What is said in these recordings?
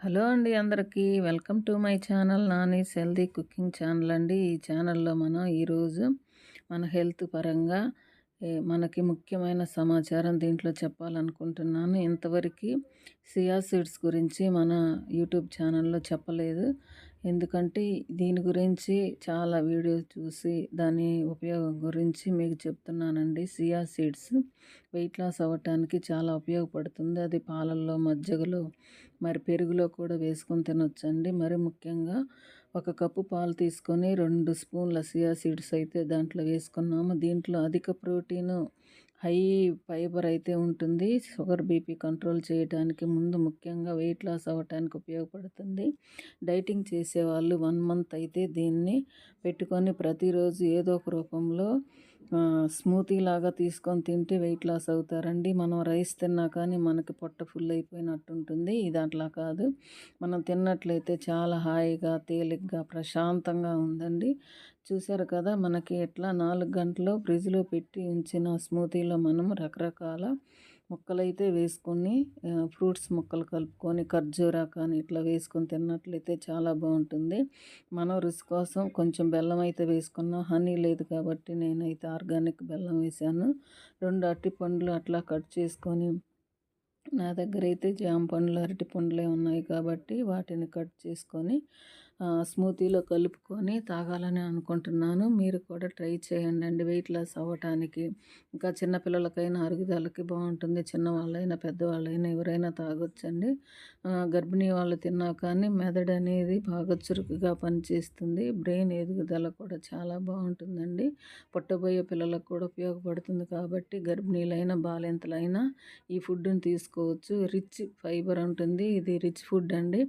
Hello అండి అందరికీ. Welcome to my channel Nani's healthy cooking channel అండి. ఈ ఛానల్‌లో మనం ఈరోజు మన హెల్త్ పరంగా మనకి ముఖ్యమైన సమాచారం దీంట్లో చెప్పాలనుకుంటున్నాను. ఇంతవరకు సియా సీడ్స్ గురించి మన యూట్యూబ్ ఛానల్‌లో చెప్పలేదు. ఎందుకంటే దీని గురించి చాలా వీడియోస్ చూసి దాని ఉపయోగం గురించి మీకు చెప్తున్నానండి. సియా సీడ్స్ వెయిట్ లాస్ అవ్వటానికి చాలా ఉపయోగపడుతుంది. అది పాలల్లో, మజ్జిగలో, మరి పెరుగులో కూడా వేసుకొని తినొచ్చండి. మరి ముఖ్యంగా ఒక కప్పు పాలు తీసుకొని 2 స్పూన్ల సియా సీడ్స్ అయితే దాంట్లో వేసుకున్నాము. దీంట్లో అధిక ప్రోటీను, హై ఫైబర్ అయితే ఉంటుంది. షుగర్, బీపీ కంట్రోల్ చేయడానికి, ముందు ముఖ్యంగా వెయిట్ లాస్ అవ్వటానికి ఉపయోగపడుతుంది. డైటింగ్ చేసేవాళ్ళు 1 మంత్ అయితే దీన్ని పెట్టుకొని ప్రతిరోజు ఏదో ఒక రూపంలో స్మూతీ లాగా తీసుకొని తింటే వెయిట్ లాస్ అవుతారండి. మనం రైస్ తిన్నా కానీ మనకి పొట్ట ఫుల్ అయిపోయినట్టు ఉంటుంది. ఇది అట్లా కాదు. మనం తిన్నట్లయితే చాలా హాయిగా, తేలిగ్గా, ప్రశాంతంగా ఉందండి. చూసారు కదా, మనకి ఎట్లా 4 గంటలు ఫ్రిడ్జ్లో పెట్టి ఉంచిన స్మూతీలో మనం రకరకాల ముక్కలైతే వేసుకొని ఫ్రూట్స్ ముక్కలు కలుపుకొని ఖర్జూరా కానీ ఇట్లా వేసుకొని తిన్నట్లయితే చాలా బాగుంటుంది. మనం రుచి కోసం కొంచెం బెల్లం అయితే వేసుకున్నాం. హనీ లేదు కాబట్టి నేనైతే ఆర్గానిక్ బెల్లం వేసాను. 2 అరటిపండ్లు అట్లా కట్ చేసుకొని, నా దగ్గర అయితే జామ పండ్లు, అరటి పండ్లే ఉన్నాయి కాబట్టి వాటిని కట్ చేసుకొని స్మూతీలో కలుపుకొని తాగాలని అనుకుంటున్నాను. మీరు కూడా ట్రై చేయండి వెయిట్ లాస్ అవ్వటానికి. ఇంకా చిన్నపిల్లలకైనా అరుగుదలకి బాగుంటుంది. చిన్నవాళ్ళైనా పెద్దవాళ్ళైనా ఎవరైనా తాగొచ్చండి. గర్భిణీ వాళ్ళు తిన్నా కానీ మెదడు అనేది బాగా చురుకుగా పనిచేస్తుంది. బ్రెయిన్ ఎదుగుదల కూడా చాలా బాగుంటుందండి. పుట్టబోయే పిల్లలకు కూడా ఉపయోగపడుతుంది కాబట్టి గర్భిణీలైనా బాలింతలైనా ఈ ఫుడ్ని తీసుకోవచ్చు. రిచ్ ఫైబర్ ఉంటుంది. ఇది రిచ్ ఫుడ్ అండి.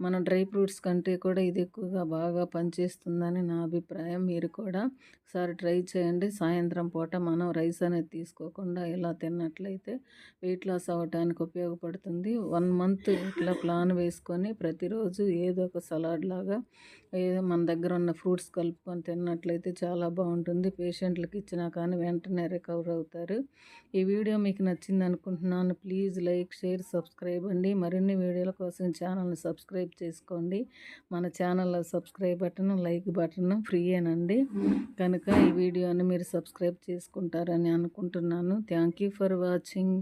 మన డ్రై ఫ్రూట్స్ కంటే కూడా ఇది ఎక్కువగా బాగా పనిచేస్తుందని నా అభిప్రాయం. మీరు కూడా ఒకసారి ట్రై చేయండి. సాయంత్రం పూట మనం రైస్ అనేది తీసుకోకుండా ఇలా తిన్నట్లయితే వెయిట్ లాస్ అవ్వటానికి ఉపయోగపడుతుంది. 1 మంత్ ఇట్లా ప్లాన్ వేసుకొని ప్రతిరోజు ఏదో ఒక సలాడ్ లాగా ఏదో మన దగ్గర ఉన్న ఫ్రూట్స్ కలుపుకొని తిన్నట్లయితే చాలా బాగుంటుంది. పేషెంట్లకు ఇచ్చినా కానీ వెంటనే రికవర్ అవుతారు. ఈ వీడియో మీకు నచ్చింది అనుకుంటున్నాను. ప్లీజ్ లైక్, షేర్, సబ్స్క్రైబ్ అండి. మరిన్ని వీడియోల కోసం ఛానల్ని సబ్స్క్రైబ్ చేసుకోండి. మన ఛానల్లో సబ్స్క్రైబ్ బటన్, లైక్ బటన్ ఫ్రీయేనండి. కనుక ఈ వీడియోని మీరు సబ్స్క్రైబ్ చేసుకుంటారని అనుకుంటున్నాను. Thank you for watching.